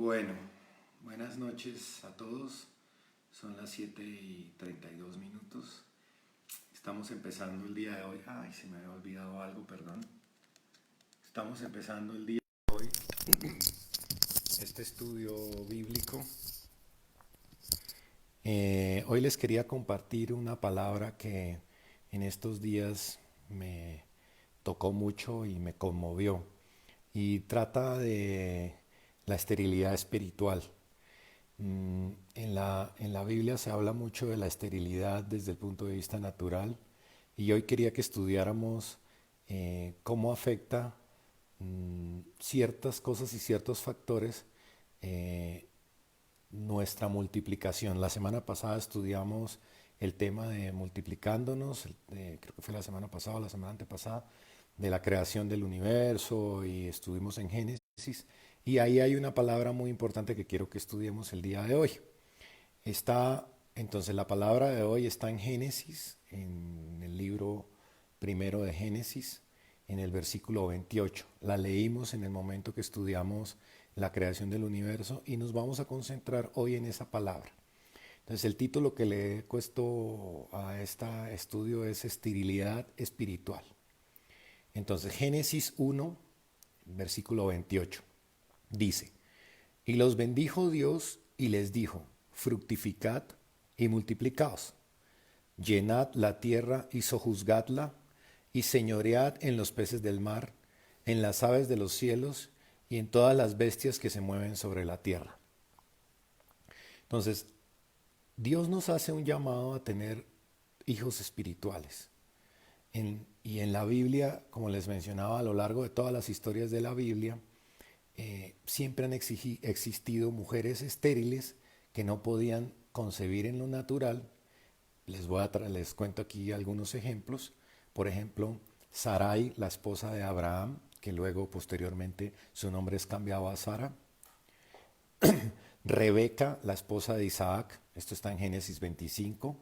Bueno, buenas noches a todos. Son las 7:32. Estamos empezando el día de hoy. Ay, se me había olvidado algo, perdón. Estamos empezando el día de hoy este estudio bíblico. Hoy les quería compartir una palabra que en estos días me tocó mucho y me conmovió. Y trata de la esterilidad espiritual. En la Biblia se habla mucho de la esterilidad desde el punto de vista natural y hoy quería que estudiáramos cómo afecta ciertas cosas y ciertos factores eh, nuestra multiplicación. La semana pasada estudiamos el tema de multiplicándonos, creo que fue la semana pasada o la semana antepasada, de la creación del universo y estuvimos en Génesis. Y ahí hay una palabra muy importante que quiero que estudiemos el día de hoy. Entonces la palabra de hoy está en Génesis, en el libro primero de Génesis, en el versículo 28. La leímos en el momento que estudiamos la creación del universo y nos vamos a concentrar hoy en esa palabra. Entonces el título que le he puesto a este estudio es Esterilidad espiritual. Entonces Génesis 1, versículo 28, dice: Y los bendijo Dios y les dijo: fructificad y multiplicaos, llenad la tierra y sojuzgadla, y señoread en los peces del mar, en las aves de los cielos y en todas las bestias que se mueven sobre la tierra. Entonces, Dios nos hace un llamado a tener hijos espirituales. Y en la Biblia, como les mencionaba, a lo largo de todas las historias de la Biblia, siempre han existido mujeres estériles que no podían concebir en lo natural. Les cuento aquí algunos ejemplos. Por ejemplo, Sarai, la esposa de Abraham, que luego posteriormente su nombre es cambiado a Sara. Rebeca, la esposa de Isaac, esto está en Génesis 25.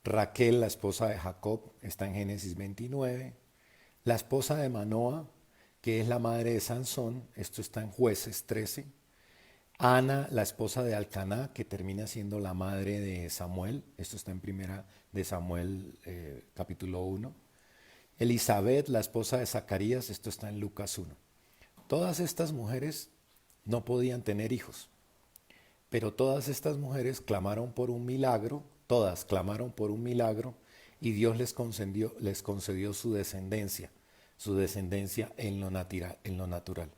Raquel, la esposa de Jacob, está en Génesis 29. La esposa de Manoa, que es la madre de Sansón, esto está en Jueces 13. Ana, la esposa de Alcaná, que termina siendo la madre de Samuel, esto está en primera de Samuel capítulo 1. Elizabeth, la esposa de Zacarías, esto está en Lucas 1. Todas estas mujeres no podían tener hijos, pero todas estas mujeres clamaron por un milagro, todas clamaron por un milagro, y Dios les concedió su descendencia en lo natural.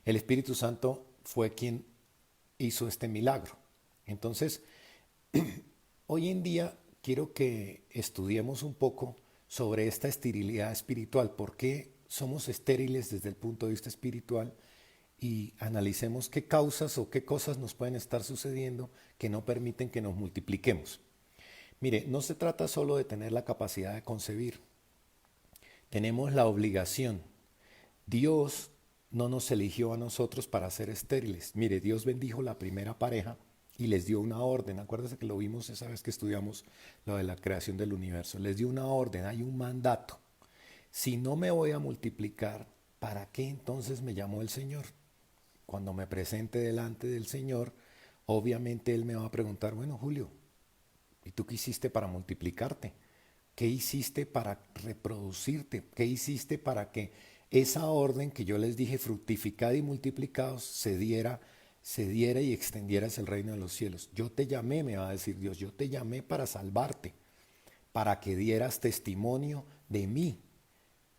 El Espíritu Santo fue quien hizo este milagro. Entonces, hoy en día quiero que estudiemos un poco sobre esta esterilidad espiritual, por qué somos estériles desde el punto de vista espiritual y analicemos qué causas o qué cosas nos pueden estar sucediendo que no permiten que nos multipliquemos. Mire, no se trata solo de tener la capacidad de concebir, tenemos la obligación. Dios no nos eligió a nosotros para ser estériles. Mire, Dios bendijo la primera pareja y les dio una orden. Acuérdense que lo vimos esa vez que estudiamos lo de la creación del universo. Les dio una orden, hay un mandato. Si no me voy a multiplicar, ¿para qué entonces me llamó el Señor? Cuando me presente delante del Señor, obviamente Él me va a preguntar: bueno, Julio, ¿y tú qué hiciste para multiplicarte? ¿Qué hiciste para reproducirte? ¿Qué hiciste para que esa orden que yo les dije, fructificad y multiplicaos, se diera y extendieras el reino de los cielos? Yo te llamé, me va a decir Dios, yo te llamé para salvarte, para que dieras testimonio de mí,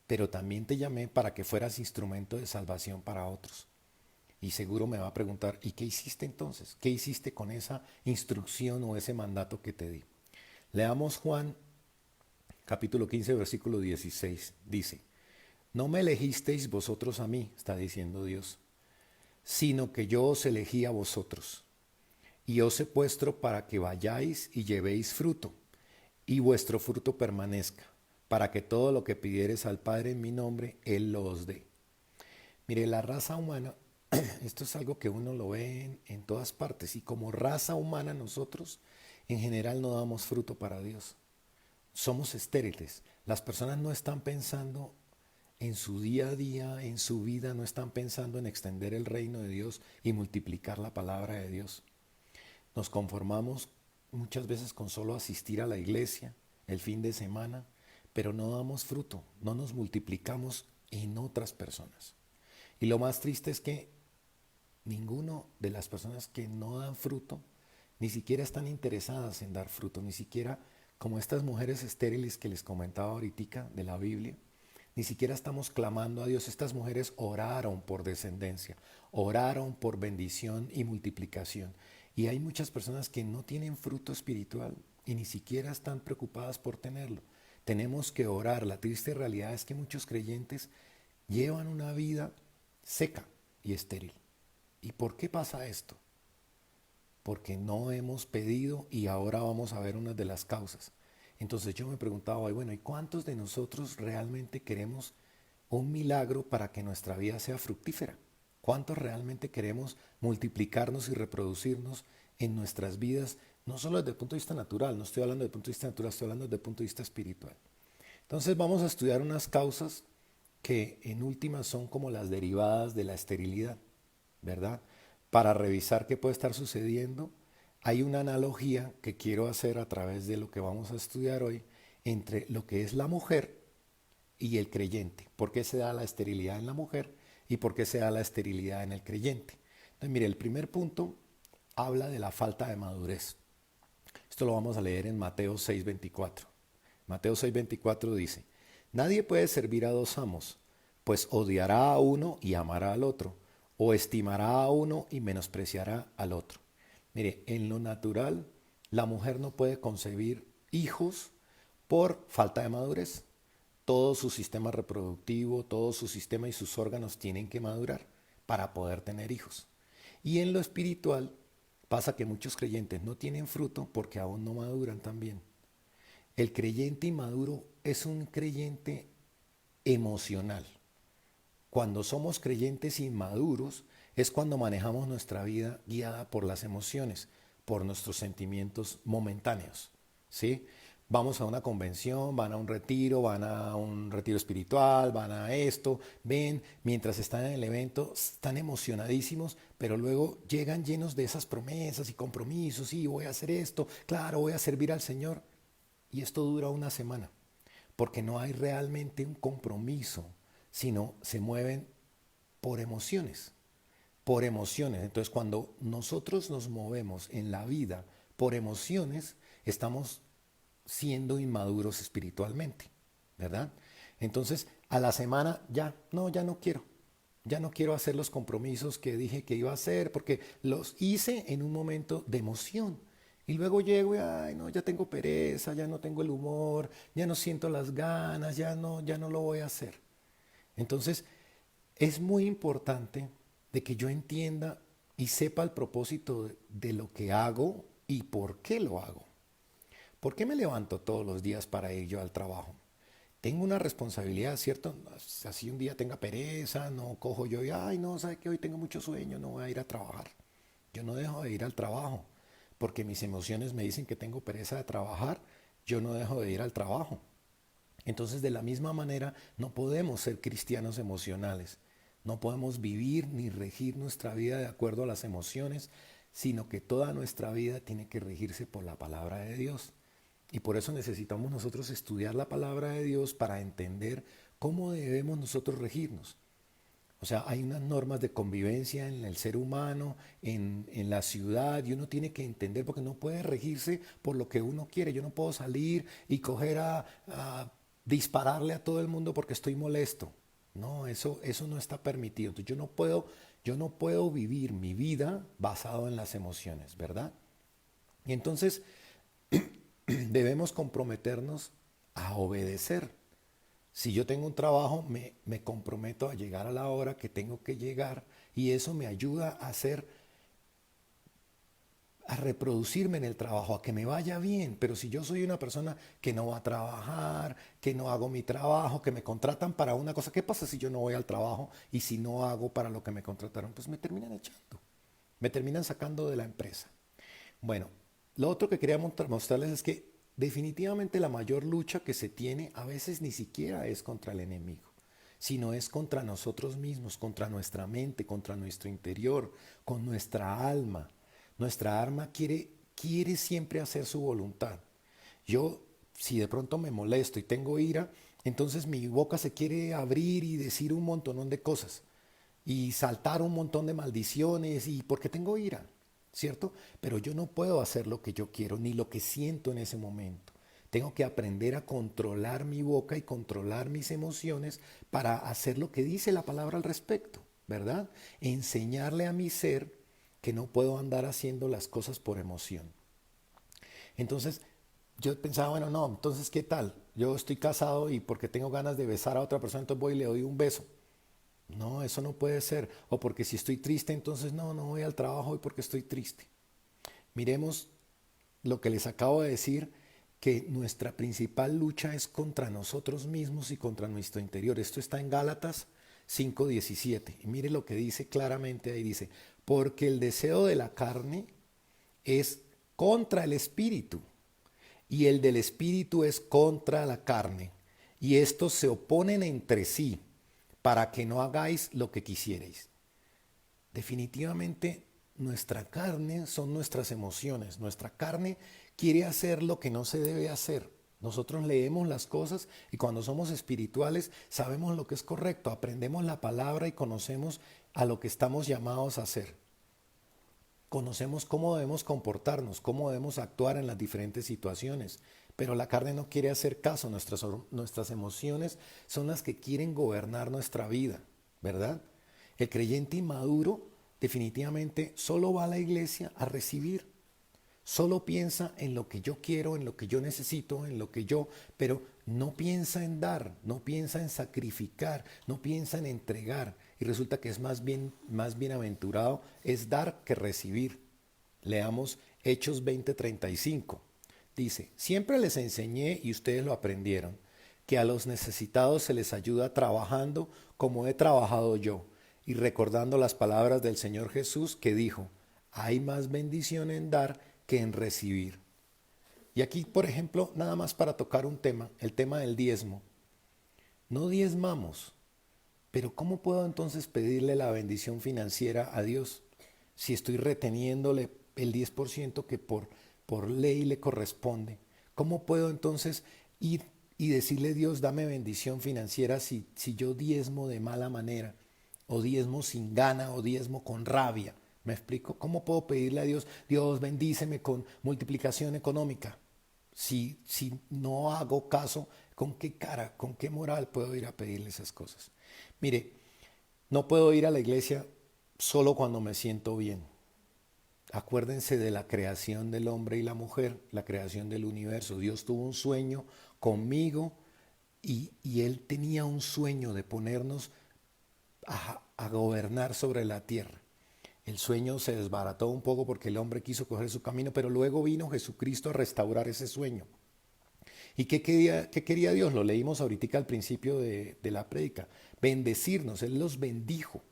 pero también te llamé para que fueras instrumento de salvación para otros. Y seguro me va a preguntar: ¿y qué hiciste entonces? ¿Qué hiciste con esa instrucción o ese mandato que te di? Leamos Juan capítulo 15, versículo 16. Dice: no me elegisteis vosotros a mí, está diciendo Dios, sino que yo os elegí a vosotros, y os he puesto para que vayáis y llevéis fruto, y vuestro fruto permanezca, para que todo lo que pidiereis al Padre en mi nombre, Él lo os dé. Mire, la raza humana, esto es algo que uno lo ve en todas partes, y como raza humana nosotros en general no damos fruto para Dios. Somos estériles. Las personas no están pensando en su día a día, en su vida, no están pensando en extender el reino de Dios y multiplicar la palabra de Dios. Nos conformamos muchas veces con solo asistir a la iglesia el fin de semana, pero no damos fruto, no nos multiplicamos en otras personas. Y lo más triste es que ninguno de las personas que no dan fruto ni siquiera están interesadas en dar fruto, ni siquiera como estas mujeres estériles que les comentaba ahorita de la Biblia, ni siquiera estamos clamando a Dios. Estas mujeres oraron por descendencia, oraron por bendición y multiplicación. Y hay muchas personas que no tienen fruto espiritual y ni siquiera están preocupadas por tenerlo. Tenemos que orar. La triste realidad es que muchos creyentes llevan una vida seca y estéril. ¿Y por qué pasa esto? Porque no hemos pedido y ahora vamos a ver una de las causas. Entonces yo me preguntaba, bueno, ¿y cuántos de nosotros realmente queremos un milagro para que nuestra vida sea fructífera? ¿Cuántos realmente queremos multiplicarnos y reproducirnos en nuestras vidas? No solo desde el punto de vista natural, no estoy hablando desde el punto de vista natural, estoy hablando desde el punto de vista espiritual. Entonces vamos a estudiar unas causas que en últimas son como las derivadas de la esterilidad, ¿verdad? Para revisar qué puede estar sucediendo, hay una analogía que quiero hacer a través de lo que vamos a estudiar hoy entre lo que es la mujer y el creyente. ¿Por qué se da la esterilidad en la mujer y por qué se da la esterilidad en el creyente? Entonces, mire, el primer punto habla de la falta de madurez. Esto lo vamos a leer en Mateo 6:24. Mateo 6:24 dice, nadie puede servir a dos amos, pues odiará a uno y amará al otro, o estimará a uno y menospreciará al otro. Mire, en lo natural, la mujer no puede concebir hijos por falta de madurez. Todo su sistema reproductivo, todo su sistema y sus órganos tienen que madurar para poder tener hijos. Y en lo espiritual pasa que muchos creyentes no tienen fruto porque aún no maduran también. El creyente inmaduro es un creyente emocional. Cuando somos creyentes inmaduros es cuando manejamos nuestra vida guiada por las emociones, por nuestros sentimientos momentáneos, ¿sí? Vamos a una convención, van a un retiro espiritual, van a esto, ven, mientras están en el evento, están emocionadísimos, pero luego llegan llenos de esas promesas y compromisos, sí, voy a hacer esto, claro, voy a servir al Señor. Y esto dura una semana, porque no hay realmente un compromiso, sino se mueven por emociones, por emociones. Entonces, cuando nosotros nos movemos en la vida por emociones, estamos siendo inmaduros espiritualmente, ¿verdad? Entonces, a la semana ya no quiero hacer los compromisos que dije que iba a hacer porque los hice en un momento de emoción. Y luego llego y, ay, no, ya tengo pereza, ya no tengo el humor, ya no siento las ganas, ya no lo voy a hacer. Entonces, es muy importante de que yo entienda y sepa el propósito de lo que hago y por qué lo hago. ¿Por qué me levanto todos los días para ir yo al trabajo? Tengo una responsabilidad, ¿cierto? Así un día tenga pereza, no cojo yo y, ay, no, ¿sabe qué? Hoy tengo mucho sueño, no voy a ir a trabajar. Yo no dejo de ir al trabajo, porque mis emociones me dicen que tengo pereza de trabajar, yo no dejo de ir al trabajo. Entonces, de la misma manera, no podemos ser cristianos emocionales. No podemos vivir ni regir nuestra vida de acuerdo a las emociones, sino que toda nuestra vida tiene que regirse por la palabra de Dios. Y por eso necesitamos nosotros estudiar la palabra de Dios para entender cómo debemos nosotros regirnos. O sea, hay unas normas de convivencia en el ser humano, en la ciudad, y uno tiene que entender porque no puede regirse por lo que uno quiere. Yo no puedo salir y coger a dispararle a todo el mundo porque estoy molesto. No, eso no está permitido. Entonces yo no puedo vivir mi vida basado en las emociones, ¿verdad? Y entonces debemos comprometernos a obedecer. Si yo tengo un trabajo, me comprometo a llegar a la hora que tengo que llegar y eso me ayuda a reproducirme en el trabajo, a que me vaya bien. Pero si yo soy una persona que no va a trabajar, que no hago mi trabajo, que me contratan para una cosa, ¿qué pasa si yo no voy al trabajo y si no hago para lo que me contrataron? Pues me terminan echando, me terminan sacando de la empresa. Bueno, lo otro que quería mostrarles es que definitivamente la mayor lucha que se tiene a veces ni siquiera es contra el enemigo, sino es contra nosotros mismos, contra nuestra mente, contra nuestro interior, con nuestra alma. Nuestra alma quiere siempre hacer su voluntad. Yo, si de pronto me molesto y tengo ira, entonces mi boca se quiere abrir y decir un montón de cosas y saltar un montón de maldiciones y porque tengo ira, ¿cierto? Pero yo no puedo hacer lo que yo quiero ni lo que siento en ese momento. Tengo que aprender a controlar mi boca y controlar mis emociones para hacer lo que dice la palabra al respecto, ¿verdad? Enseñarle a mi ser que no puedo andar haciendo las cosas por emoción. Entonces, yo pensaba, bueno, no, entonces, ¿qué tal? Yo estoy casado y porque tengo ganas de besar a otra persona, entonces voy y le doy un beso. No, eso no puede ser. O porque si estoy triste, entonces no voy al trabajo hoy porque estoy triste. Miremos lo que les acabo de decir, que nuestra principal lucha es contra nosotros mismos y contra nuestro interior. Esto está en Gálatas 5:17. Y mire lo que dice claramente ahí, dice, porque el deseo de la carne es contra el espíritu y el del espíritu es contra la carne. Y estos se oponen entre sí para que no hagáis lo que quisierais. Definitivamente nuestra carne son nuestras emociones. Nuestra carne quiere hacer lo que no se debe hacer. Nosotros leemos las cosas y cuando somos espirituales sabemos lo que es correcto, aprendemos la palabra y conocemos a lo que estamos llamados a hacer. Conocemos cómo debemos comportarnos, cómo debemos actuar en las diferentes situaciones, pero la carne no quiere hacer caso, nuestras emociones son las que quieren gobernar nuestra vida, ¿verdad? El creyente inmaduro definitivamente solo va a la iglesia a recibir, solo piensa en lo que yo quiero, en lo que yo necesito, en lo que yo, pero no piensa en dar, no piensa en sacrificar, no piensa en entregar. Y resulta que es más bienaventurado es dar que recibir. Leamos Hechos 20:35. Dice, siempre les enseñé y ustedes lo aprendieron, que a los necesitados se les ayuda trabajando como he trabajado yo, y recordando las palabras del Señor Jesús que dijo, hay más bendición en dar que en recibir. Y aquí, por ejemplo, nada más para tocar un tema, el tema del diezmo. No diezmamos, pero ¿cómo puedo entonces pedirle la bendición financiera a Dios si estoy reteniéndole el 10% que por ley le corresponde? ¿Cómo puedo entonces ir y decirle, Dios, dame bendición financiera si yo diezmo de mala manera, o diezmo sin gana, o diezmo con rabia? ¿Me explico? ¿Cómo puedo pedirle a Dios, Dios, bendíceme con multiplicación económica? Si no hago caso, ¿con qué cara, con qué moral puedo ir a pedirle esas cosas? Mire, no puedo ir a la iglesia solo cuando me siento bien. Acuérdense de la creación del hombre y la mujer, la creación del universo. Dios tuvo un sueño conmigo y Él tenía un sueño de ponernos a gobernar sobre la tierra. El sueño se desbarató un poco porque el hombre quiso coger su camino, pero luego vino Jesucristo a restaurar ese sueño. ¿Y qué quería Dios? Lo leímos ahorita al principio de la prédica. Bendecirnos, Él los bendijo.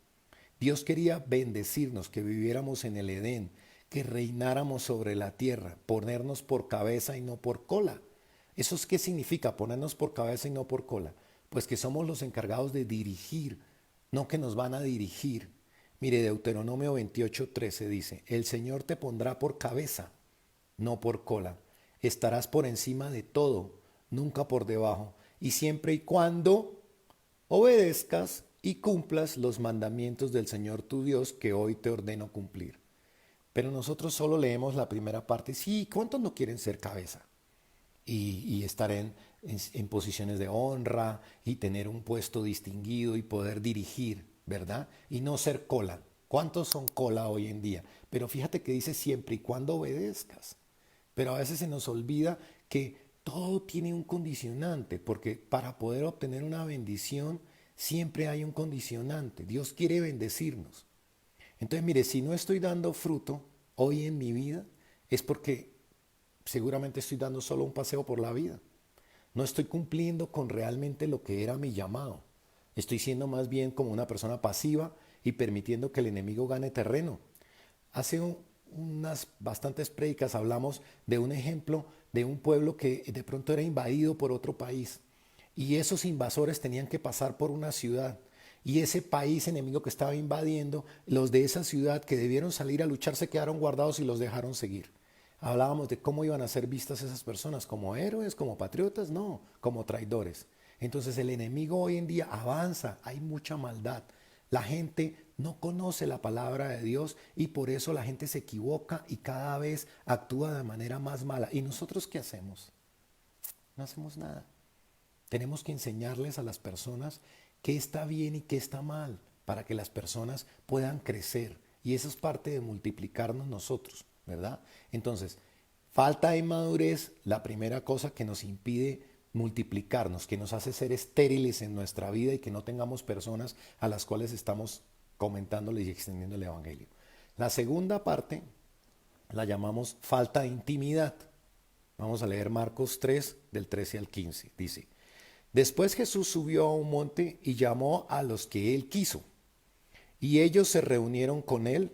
Dios quería bendecirnos, que viviéramos en el Edén, que reináramos sobre la tierra, ponernos por cabeza y no por cola. ¿Eso es qué significa ponernos por cabeza y no por cola? Pues que somos los encargados de dirigir, no que nos van a dirigir. Mire, Deuteronomio 28:13 dice, el Señor te pondrá por cabeza, no por cola. Estarás por encima de todo, nunca por debajo, y siempre y cuando obedezcas y cumplas los mandamientos del Señor tu Dios que hoy te ordeno cumplir. Pero nosotros solo leemos la primera parte. Sí, ¿cuántos no quieren ser cabeza? Y estar en posiciones de honra y tener un puesto distinguido y poder dirigir, ¿verdad? Y no ser cola. ¿Cuántos son cola hoy en día? Pero fíjate que dice siempre y cuando obedezcas. Pero a veces se nos olvida que todo tiene un condicionante, porque para poder obtener una bendición siempre hay un condicionante. Dios quiere bendecirnos. Entonces, mire, si no estoy dando fruto hoy en mi vida, es porque seguramente estoy dando solo un paseo por la vida. No estoy cumpliendo con realmente lo que era mi llamado. Estoy siendo más bien como una persona pasiva y permitiendo que el enemigo gane terreno. Hace unas bastantes prédicas hablamos de un ejemplo de un pueblo que de pronto era invadido por otro país y esos invasores tenían que pasar por una ciudad. Y ese país enemigo que estaba invadiendo, los de esa ciudad que debieron salir a luchar se quedaron guardados y los dejaron seguir. Hablábamos de cómo iban a ser vistas esas personas, como héroes, como patriotas, no, como traidores. Entonces el enemigo hoy en día avanza, hay mucha maldad. La gente no conoce la palabra de Dios y por eso la gente se equivoca y cada vez actúa de manera más mala. ¿Y nosotros qué hacemos? No hacemos nada. Tenemos que enseñarles a las personas qué está bien y qué está mal para que las personas puedan crecer. Y eso es parte de multiplicarnos nosotros, ¿verdad? Entonces, falta de madurez, la primera cosa que nos impide multiplicarnos, que nos hace ser estériles en nuestra vida y que no tengamos personas a las cuales estamos comentándoles y extendiendo el Evangelio. La segunda parte la llamamos falta de intimidad. Vamos a leer Marcos 3, del 13 al 15. Dice, después Jesús subió a un monte y llamó a los que él quiso, y ellos se reunieron con él.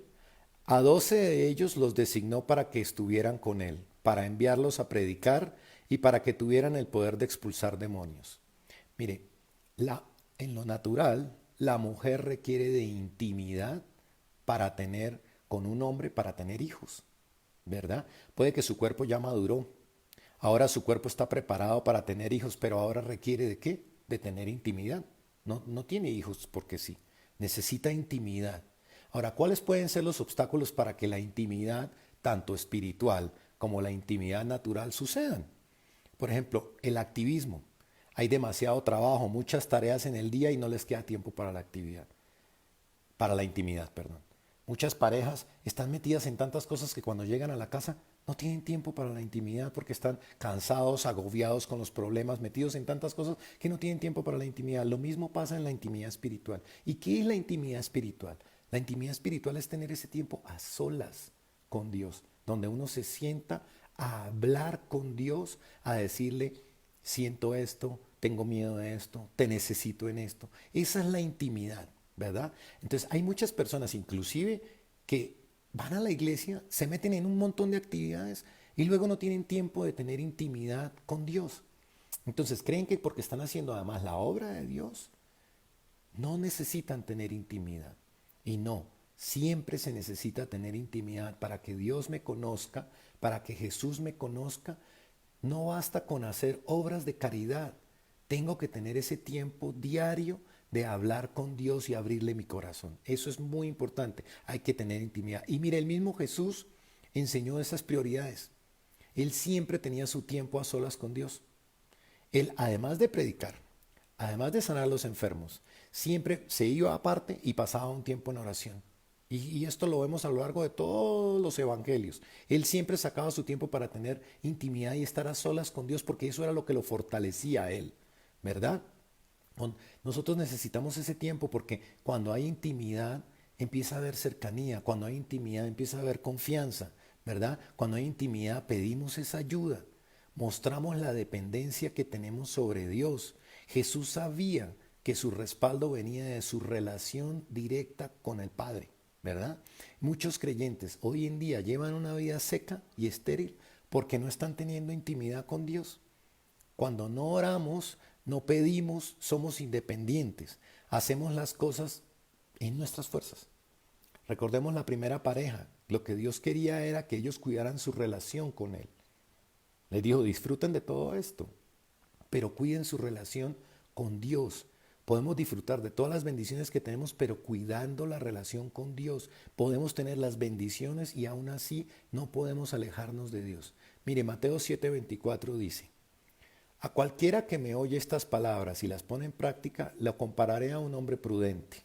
A 12 de ellos los designó para que estuvieran con él, para enviarlos a predicar y para que tuvieran el poder de expulsar demonios. Mire, en lo natural, la mujer requiere de intimidad para tener con un hombre, para tener hijos, ¿verdad? Puede que su cuerpo ya maduró, ahora su cuerpo está preparado para tener hijos, pero ahora requiere de qué? De tener intimidad. No tiene hijos porque sí, necesita intimidad. Ahora, ¿cuáles pueden ser los obstáculos para que la intimidad, tanto espiritual como la intimidad natural, sucedan? Por ejemplo, el activismo. Hay demasiado trabajo, muchas tareas en el día y no les queda tiempo para la actividad, para la intimidad, perdón. Muchas parejas están metidas en tantas cosas que cuando llegan a la casa no tienen tiempo para la intimidad porque están cansados, agobiados con los problemas, metidos en tantas cosas que no tienen tiempo para la intimidad. Lo mismo pasa en la intimidad espiritual. ¿Y qué es la intimidad espiritual? La intimidad espiritual es tener ese tiempo a solas con Dios, donde uno se sienta a hablar con Dios, a decirle, siento esto, tengo miedo de esto, te necesito en esto. Esa es la intimidad, ¿verdad? Entonces hay muchas personas, inclusive, que van a la iglesia, se meten en un montón de actividades y luego no tienen tiempo de tener intimidad con Dios. Entonces creen que porque están haciendo además la obra de Dios, no necesitan tener intimidad. Y no, siempre se necesita tener intimidad para que Dios me conozca, para que Jesús me conozca. No basta con hacer obras de caridad. Tengo que tener ese tiempo diario de hablar con Dios y abrirle mi corazón. Eso es muy importante. Hay que tener intimidad. Y mire, el mismo Jesús enseñó esas prioridades. Él siempre tenía su tiempo a solas con Dios. Él, además de predicar, además de sanar a los enfermos, siempre se iba aparte y pasaba un tiempo en oración. Y esto lo vemos a lo largo de todos los evangelios. Él siempre sacaba su tiempo para tener intimidad y estar a solas con Dios porque eso era lo que lo fortalecía a él, ¿verdad? Nosotros necesitamos ese tiempo porque cuando hay intimidad empieza a haber cercanía, cuando hay intimidad empieza a haber confianza, ¿verdad? Cuando hay intimidad pedimos esa ayuda, mostramos la dependencia que tenemos sobre Dios. Jesús sabía que su respaldo venía de su relación directa con el Padre, ¿verdad? Muchos creyentes hoy en día llevan una vida seca y estéril porque no están teniendo intimidad con Dios. Cuando no oramos, no pedimos, somos independientes, hacemos las cosas en nuestras fuerzas. Recordemos la primera pareja, lo que Dios quería era que ellos cuidaran su relación con Él. Les dijo, disfruten de todo esto, pero cuiden su relación con Dios. Podemos disfrutar de todas las bendiciones que tenemos, pero cuidando la relación con Dios. Podemos tener las bendiciones y aún así no podemos alejarnos de Dios. Mire, Mateo 7:24 dice, a cualquiera que me oye estas palabras y las pone en práctica, lo compararé a un hombre prudente,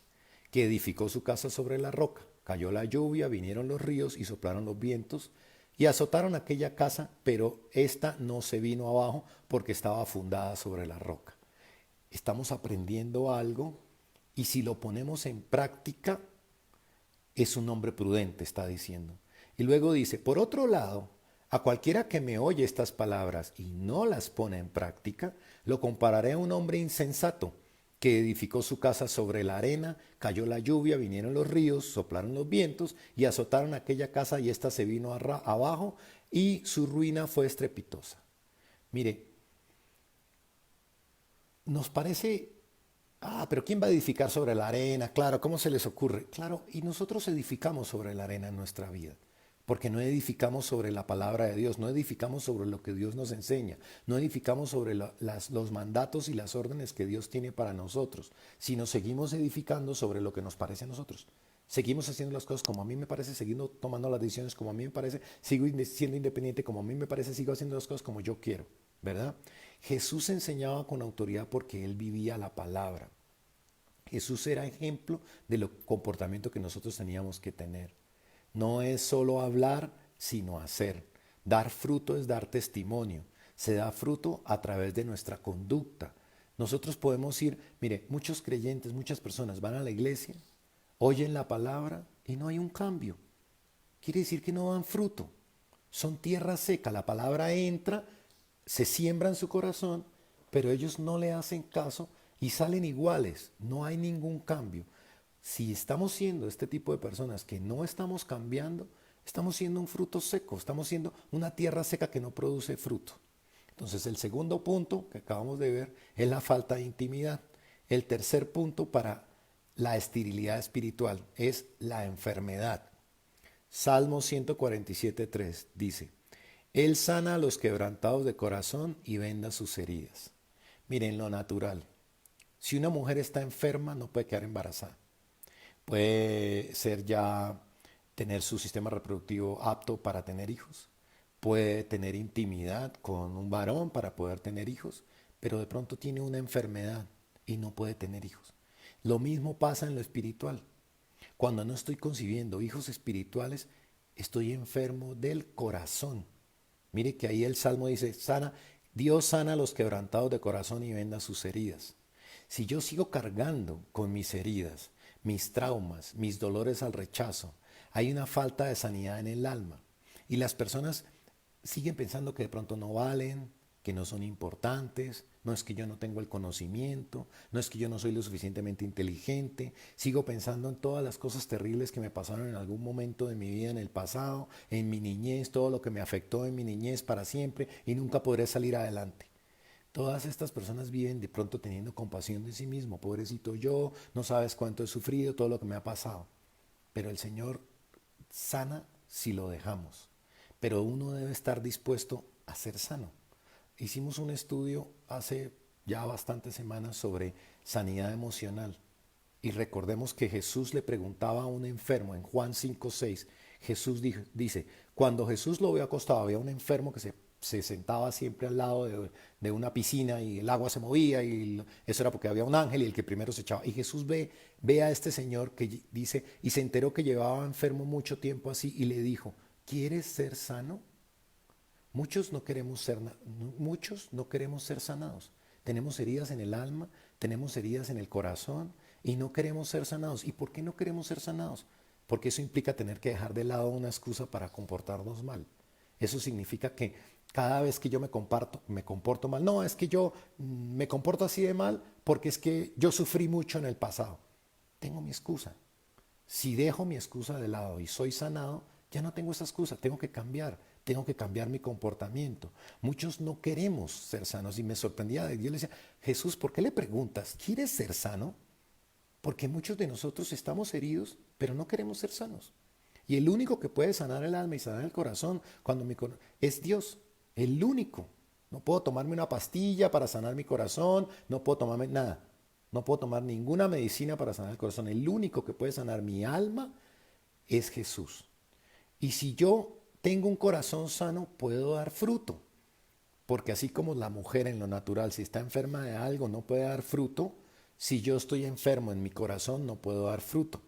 que edificó su casa sobre la roca. Cayó la lluvia, vinieron los ríos y soplaron los vientos y azotaron aquella casa, pero ésta no se vino abajo porque estaba fundada sobre la roca. Estamos aprendiendo algo y si lo ponemos en práctica, es un hombre prudente, está diciendo. Y luego dice, por otro lado, a cualquiera que me oye estas palabras y no las pone en práctica, lo compararé a un hombre insensato que edificó su casa sobre la arena, cayó la lluvia, vinieron los ríos, soplaron los vientos y azotaron aquella casa y ésta se vino abajo y su ruina fue estrepitosa. Mire, nos parece, pero ¿quién va a edificar sobre la arena? Claro, ¿cómo se les ocurre? Claro, y nosotros edificamos sobre la arena en nuestra vida, porque no edificamos sobre la palabra de Dios, no edificamos sobre lo que Dios nos enseña, no edificamos sobre los mandatos y las órdenes que Dios tiene para nosotros, sino seguimos edificando sobre lo que nos parece a nosotros. Seguimos haciendo las cosas como a mí me parece, seguimos tomando las decisiones como a mí me parece, sigo siendo independiente como a mí me parece, sigo haciendo las cosas como yo quiero, ¿verdad? Jesús enseñaba con autoridad porque él vivía la palabra. Jesús era ejemplo de lo comportamiento que nosotros teníamos que tener. No es solo hablar, sino hacer. Dar fruto es dar testimonio. Se da fruto a través de nuestra conducta. Nosotros podemos ir, mire, muchos creyentes, muchas personas van a la iglesia, oyen la palabra y no hay un cambio. Quiere decir que no dan fruto. Son tierra seca. La palabra entra, se siembra en su corazón, pero ellos no le hacen caso y salen iguales. No hay ningún cambio. Si estamos siendo este tipo de personas que no estamos cambiando, estamos siendo un fruto seco, estamos siendo una tierra seca que no produce fruto. Entonces el segundo punto que acabamos de ver es la falta de intimidad. El tercer punto para la esterilidad espiritual es la enfermedad. Salmo 147:3 dice, Él sana a los quebrantados de corazón y venda sus heridas. Miren lo natural. Si una mujer está enferma, no puede quedar embarazada. Puede ser ya tener su sistema reproductivo apto para tener hijos. Puede tener intimidad con un varón para poder tener hijos, pero de pronto tiene una enfermedad y no puede tener hijos. Lo mismo pasa en lo espiritual. Cuando no estoy concibiendo hijos espirituales, estoy enfermo del corazón. Mire que ahí el Salmo dice, Dios sana a los quebrantados de corazón y venda sus heridas. Si yo sigo cargando con mis heridas, mis traumas, mis dolores al rechazo, hay una falta de sanidad en el alma. Y las personas siguen pensando que de pronto no valen, que no son importantes, no es que yo no tengo el conocimiento, no es que yo no soy lo suficientemente inteligente, sigo pensando en todas las cosas terribles que me pasaron en algún momento de mi vida en el pasado, en mi niñez, todo lo que me afectó en mi niñez para siempre y nunca podré salir adelante. Todas estas personas viven de pronto teniendo compasión de sí mismo, pobrecito yo, no sabes cuánto he sufrido, todo lo que me ha pasado. Pero el Señor sana si lo dejamos, pero uno debe estar dispuesto a ser sano. Hicimos un estudio hace ya bastantes semanas sobre sanidad emocional y recordemos que Jesús le preguntaba a un enfermo en Juan 5:6. Jesús dice, cuando Jesús lo vio acostado, había un enfermo que se sentaba siempre al lado de una piscina y el agua se movía y eso era porque había un ángel y el que primero se echaba. Y Jesús ve a este señor que dice, y se enteró que llevaba enfermo mucho tiempo así y le dijo, ¿quieres ser sano? Muchos no queremos ser sanados. Tenemos heridas en el alma, tenemos heridas en el corazón y no queremos ser sanados. ¿Y por qué no queremos ser sanados? Porque eso implica tener que dejar de lado una excusa para comportarnos mal. Eso significa que cada vez que yo me comporto mal, no, es que yo me comporto así de mal porque es que yo sufrí mucho en el pasado. Tengo mi excusa. Si dejo mi excusa de lado y soy sanado, ya no tengo esa excusa, tengo que cambiar mi comportamiento. Muchos no queremos ser sanos y me sorprendía. Yo le decía, Jesús, ¿por qué le preguntas, ¿quieres ser sano? Porque muchos de nosotros estamos heridos, pero no queremos ser sanos. Y el único que puede sanar el alma y sanar el corazón es Dios, el único. No puedo tomarme una pastilla para sanar mi corazón, no puedo tomarme nada. No puedo tomar ninguna medicina para sanar el corazón. El único que puede sanar mi alma es Jesús. Y si yo tengo un corazón sano, puedo dar fruto. Porque así como la mujer en lo natural, si está enferma de algo, no puede dar fruto, si yo estoy enfermo en mi corazón, no puedo dar fruto.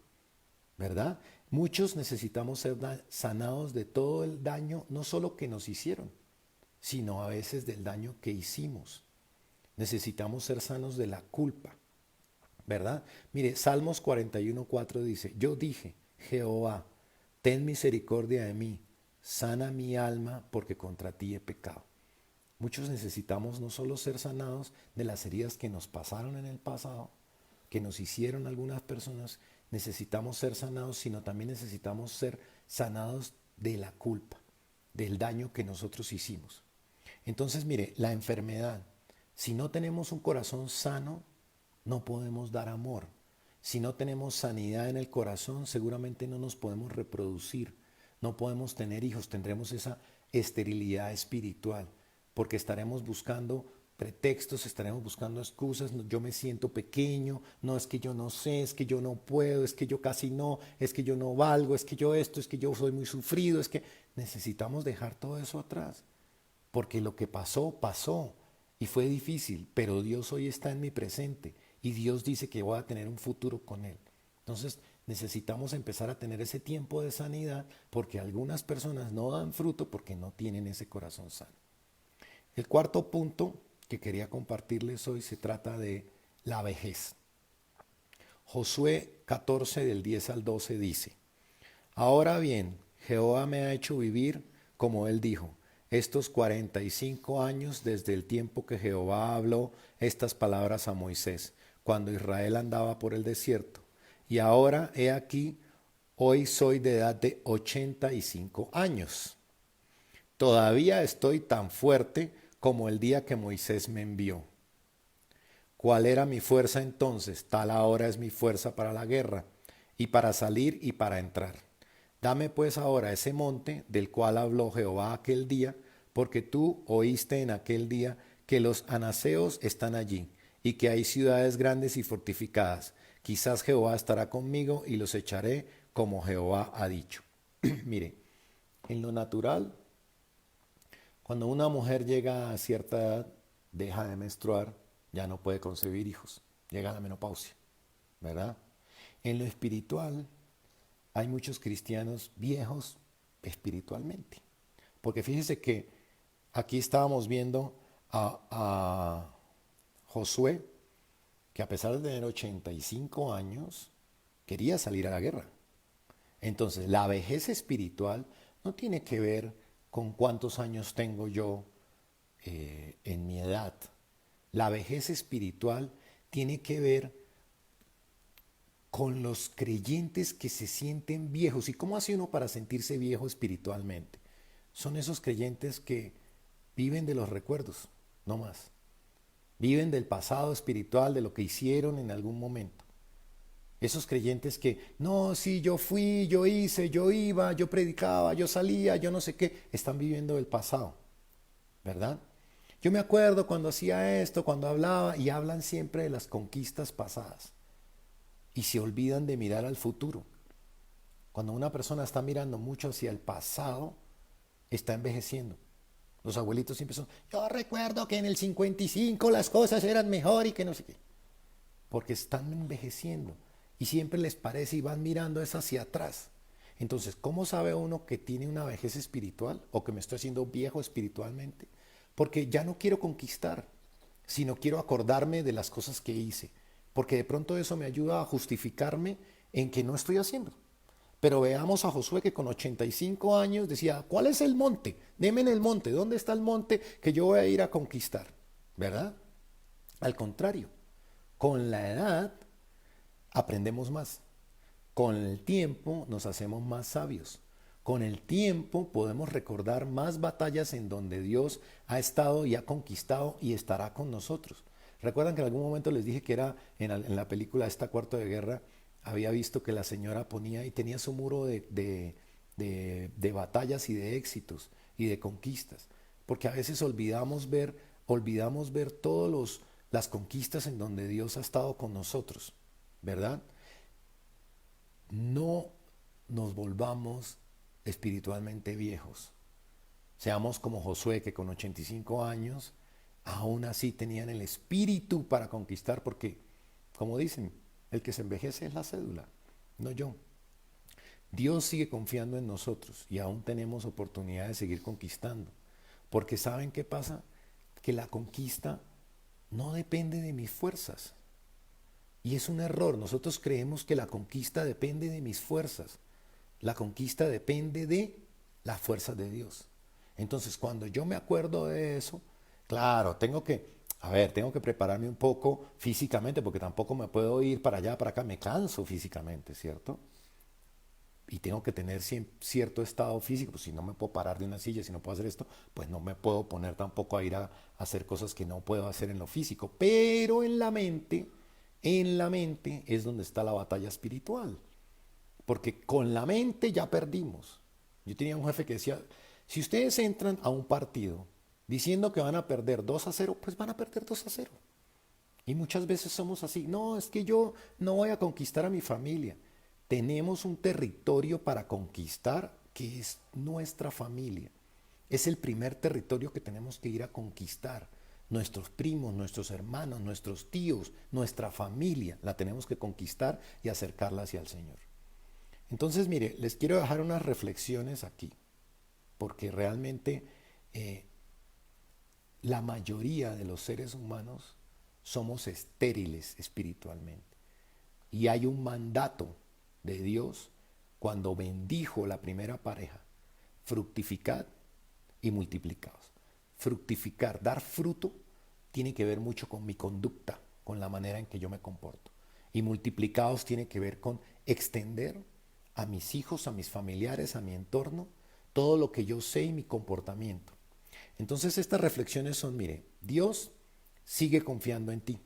¿Verdad? Muchos necesitamos ser sanados de todo el daño, no solo que nos hicieron, sino a veces del daño que hicimos. Necesitamos ser sanos de la culpa. ¿Verdad? Mire, Salmos 41:4 dice, yo dije, Jehová, ten misericordia de mí, sana mi alma porque contra ti he pecado. Muchos necesitamos no solo ser sanados de las heridas que nos pasaron en el pasado, que nos hicieron algunas personas, necesitamos ser sanados, sino también necesitamos ser sanados de la culpa, del daño que nosotros hicimos. Entonces, mire, la enfermedad. Si no tenemos un corazón sano, no podemos dar amor. Si no tenemos sanidad en el corazón, seguramente no nos podemos reproducir, no podemos tener hijos, tendremos esa esterilidad espiritual, porque estaremos buscando pretextos, estaremos buscando excusas. Yo me siento pequeño, no, es que yo no sé, es que yo no puedo, es que yo casi no, es que yo no valgo, es que yo esto, es que yo soy muy sufrido, es que necesitamos dejar todo eso atrás, porque lo que pasó, pasó y fue difícil, pero Dios hoy está en mi presente y Dios dice que voy a tener un futuro con Él. Entonces necesitamos empezar a tener ese tiempo de sanidad, porque algunas personas no dan fruto porque no tienen ese corazón sano. El cuarto punto que quería compartirles hoy se trata de la vejez. Josué 14 del 10 al 12 dice: Ahora bien, Jehová me ha hecho vivir como él dijo, estos 45 años desde el tiempo que Jehová habló estas palabras a Moisés, cuando Israel andaba por el desierto. Y ahora, he aquí, hoy soy de edad de 85 años. Todavía estoy tan fuerte como el día que Moisés me envió. ¿Cuál era mi fuerza entonces? Tal ahora es mi fuerza para la guerra, y para salir y para entrar. Dame pues ahora ese monte del cual habló Jehová aquel día, porque tú oíste en aquel día que los anaseos están allí, y que hay ciudades grandes y fortificadas. Quizás Jehová estará conmigo y los echaré como Jehová ha dicho. Mire, en lo natural, cuando una mujer llega a cierta edad, deja de menstruar, ya no puede concebir hijos, llega a la menopausia, ¿verdad? En lo espiritual, hay muchos cristianos viejos espiritualmente. Porque fíjese que aquí estábamos viendo a Josué, que a pesar de tener 85 años, quería salir a la guerra. Entonces, la vejez espiritual no tiene que ver con cuántos años tengo yo en mi edad. La vejez espiritual tiene que ver con los creyentes que se sienten viejos. ¿Y cómo hace uno para sentirse viejo espiritualmente? Son esos creyentes que viven de los recuerdos, no más. Viven del pasado espiritual, de lo que hicieron en algún momento. Esos creyentes que, no, sí, yo fui, yo hice, yo iba, yo predicaba, yo salía, yo no sé qué, están viviendo del pasado, ¿verdad? Yo me acuerdo cuando hacía esto, cuando hablaba, y hablan siempre de las conquistas pasadas. Y se olvidan de mirar al futuro. Cuando una persona está mirando mucho hacia el pasado, está envejeciendo. Los abuelitos siempre son, yo recuerdo que en el 55 las cosas eran mejor y que no sé qué. Porque están envejeciendo y siempre les parece y van mirando es hacia atrás. Entonces, ¿cómo sabe uno que tiene una vejez espiritual o que me estoy haciendo viejo espiritualmente? Porque ya no quiero conquistar, sino quiero acordarme de las cosas que hice. Porque de pronto eso me ayuda a justificarme en que no estoy haciendo. Pero veamos a Josué, que con 85 años decía, ¿cuál es el monte? Deme en el monte, ¿dónde está el monte que yo voy a ir a conquistar? ¿Verdad? Al contrario, con la edad aprendemos más. Con el tiempo nos hacemos más sabios. Con el tiempo podemos recordar más batallas en donde Dios ha estado y ha conquistado y estará con nosotros. Recuerdan que en algún momento les dije que era en la película esta Cuarto de Guerra, había visto que la señora ponía y tenía su muro de batallas y de éxitos y de conquistas. Porque a veces olvidamos ver todas las conquistas en donde Dios ha estado con nosotros, ¿verdad? No nos volvamos espiritualmente viejos. Seamos como Josué, que con 85 años aún así tenían el espíritu para conquistar, porque, como dicen, el que se envejece es la cédula, no yo. Dios sigue confiando en nosotros y aún tenemos oportunidad de seguir conquistando. Porque ¿saben qué pasa? Que la conquista no depende de mis fuerzas. Y es un error. Nosotros creemos que la conquista depende de mis fuerzas. La conquista depende de las fuerzas de Dios. Entonces, cuando yo me acuerdo de eso, claro, tengo que prepararme un poco físicamente, porque tampoco me puedo ir para allá, para acá, me canso físicamente, ¿cierto? y tengo que tener cierto estado físico, pues si no me puedo parar de una silla, si no puedo hacer esto, pues no me puedo poner tampoco a ir a hacer cosas que no puedo hacer en lo físico. Pero en la mente es donde está la batalla espiritual. Porque con la mente ya perdimos. Yo tenía un jefe que decía, si ustedes entran a un partido diciendo que van a perder 2-0, pues van a perder 2-0. Y muchas veces somos así, no, es que yo no voy a conquistar a mi familia. Tenemos un territorio para conquistar que es nuestra familia. Es el primer territorio que tenemos que ir a conquistar. Nuestros primos, nuestros hermanos, nuestros tíos, nuestra familia, la tenemos que conquistar y acercarla hacia el Señor. Entonces, mire, les quiero dejar unas reflexiones aquí, porque realmente la mayoría de los seres humanos somos estériles espiritualmente. Y hay un mandato de Dios cuando bendijo la primera pareja: fructificad y multiplicaos. Fructificar, dar fruto, tiene que ver mucho con mi conducta, con la manera en que yo me comporto. Y multiplicaos tiene que ver con extender a mis hijos, a mis familiares, a mi entorno, todo lo que yo sé y mi comportamiento. Entonces estas reflexiones son, mire, Dios sigue confiando en ti.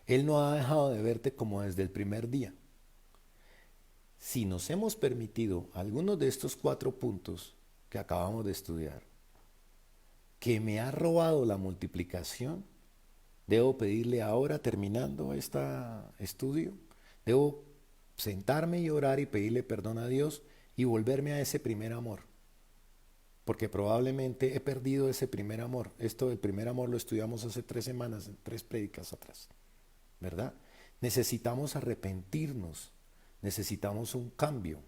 Él no ha dejado de verte como desde el primer día. Si nos hemos permitido algunos de estos 4 puntos que acabamos de estudiar, que me ha robado la multiplicación, debo pedirle ahora, terminando este estudio, debo sentarme y orar y pedirle perdón a Dios y volverme a ese primer amor. Porque probablemente he perdido ese primer amor. Esto del primer amor lo estudiamos hace 3 semanas, en 3 prédicas atrás, ¿verdad? Necesitamos arrepentirnos, necesitamos un cambio,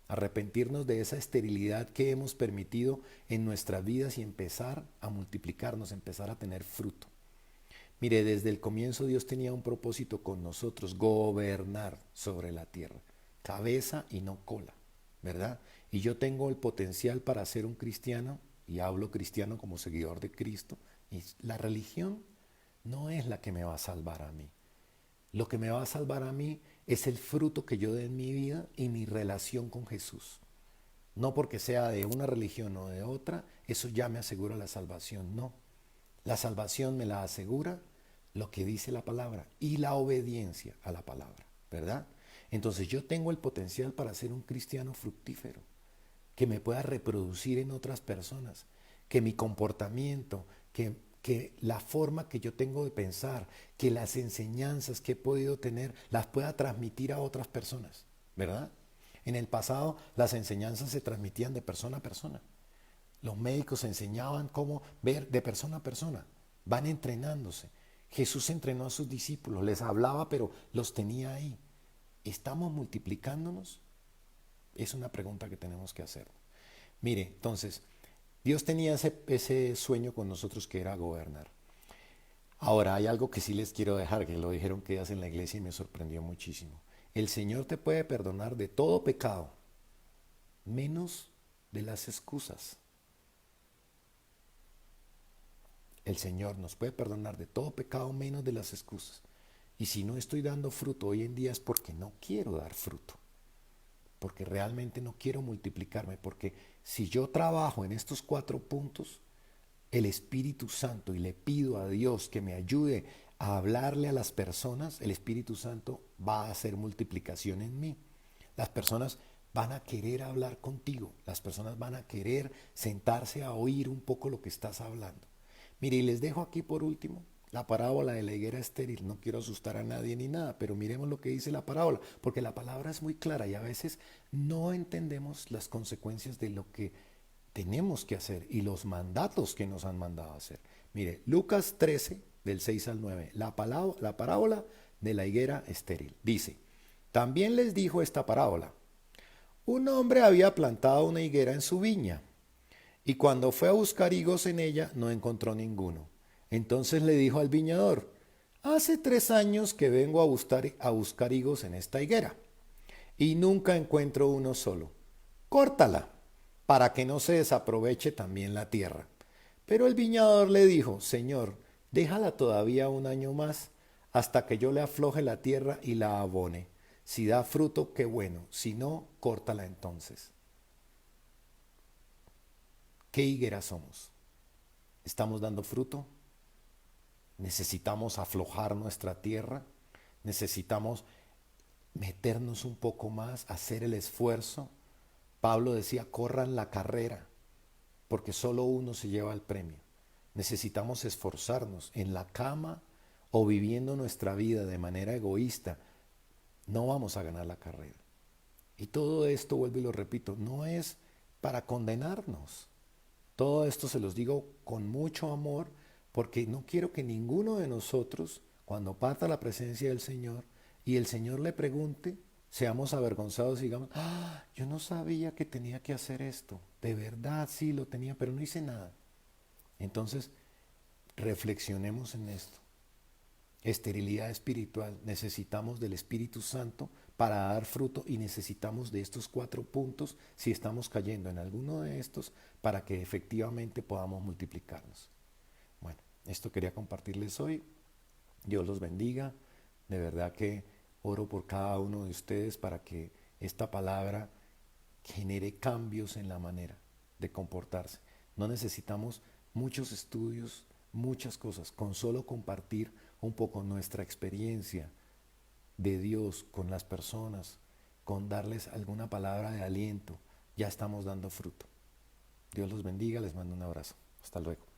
arrepentirnos de esa esterilidad que hemos permitido en nuestras vidas y empezar a multiplicarnos, empezar a tener fruto. Mire, desde el comienzo Dios tenía un propósito con nosotros: gobernar sobre la tierra, cabeza y no cola, ¿verdad? Y yo tengo el potencial para ser un cristiano, y hablo cristiano como seguidor de Cristo, y la religión no es la que me va a salvar a mí. Lo que me va a salvar a mí es el fruto que yo dé en mi vida y mi relación con Jesús. No porque sea de una religión o de otra, eso ya me asegura la salvación, no. La salvación me la asegura lo que dice la palabra y la obediencia a la palabra, ¿verdad? Entonces yo tengo el potencial para ser un cristiano fructífero, que me pueda reproducir en otras personas, que mi comportamiento, que la forma que yo tengo de pensar, que las enseñanzas que he podido tener, las pueda transmitir a otras personas, ¿verdad? En el pasado las enseñanzas se transmitían de persona a persona. Los médicos enseñaban cómo ver de persona a persona. Van entrenándose. Jesús entrenó a sus discípulos, les hablaba, pero los tenía ahí. ¿Estamos multiplicándonos? Es una pregunta que tenemos que hacer. Mire, entonces, Dios tenía ese sueño con nosotros, que era gobernar. Ahora, hay algo que sí les quiero dejar, que lo dijeron que en la iglesia y me sorprendió muchísimo. El Señor te puede perdonar de todo pecado, menos de las excusas. El Señor nos puede perdonar de todo pecado menos de las excusas. Y si no estoy dando fruto hoy en día es porque no quiero dar fruto. Porque realmente no quiero multiplicarme. Porque si yo trabajo en estos 4 puntos, el Espíritu Santo, y le pido a Dios que me ayude a hablarle a las personas, el Espíritu Santo va a hacer multiplicación en mí. Las personas van a querer hablar contigo. Las personas van a querer sentarse a oír un poco lo que estás hablando. Mire, y les dejo aquí por último la parábola de la higuera estéril. No quiero asustar a nadie ni nada, pero miremos lo que dice la parábola, porque la palabra es muy clara y a veces no entendemos las consecuencias de lo que tenemos que hacer y los mandatos que nos han mandado a hacer. Mire, Lucas 13, del 6 al 9, la parábola de la higuera estéril. Dice: también les dijo esta parábola: un hombre había plantado una higuera en su viña, y cuando fue a buscar higos en ella, no encontró ninguno. Entonces le dijo al viñador: hace 3 años que vengo a buscar higos en esta higuera, y nunca encuentro uno solo. Córtala, para que no se desaproveche también la tierra. Pero el viñador le dijo: Señor, déjala todavía un año más, hasta que yo le afloje la tierra y la abone. Si da fruto, qué bueno. Si no, córtala entonces. ¿Qué higuera somos? ¿Estamos dando fruto? ¿Necesitamos aflojar nuestra tierra? ¿Necesitamos meternos un poco más, hacer el esfuerzo? Pablo decía, corran la carrera, porque solo uno se lleva el premio. Necesitamos esforzarnos en la cama o viviendo nuestra vida de manera egoísta. No vamos a ganar la carrera. Y todo esto, vuelvo y lo repito, no es para condenarnos. Todo esto se los digo con mucho amor porque no quiero que ninguno de nosotros, cuando parta la presencia del Señor y el Señor le pregunte, seamos avergonzados y digamos, ah, yo no sabía que tenía que hacer esto. De verdad sí lo tenía, pero no hice nada. Entonces, reflexionemos en esto. Esterilidad espiritual. Necesitamos del Espíritu Santo para dar fruto y necesitamos de estos 4 puntos si estamos cayendo en alguno de estos para que efectivamente podamos multiplicarnos. Bueno, esto quería compartirles hoy. Dios los bendiga. De verdad que oro por cada uno de ustedes para que esta palabra genere cambios en la manera de comportarse. No necesitamos muchos estudios, muchas cosas. Con solo compartir un poco nuestra experiencia de Dios con las personas, con darles alguna palabra de aliento, ya estamos dando fruto. Dios los bendiga, les mando un abrazo. Hasta luego.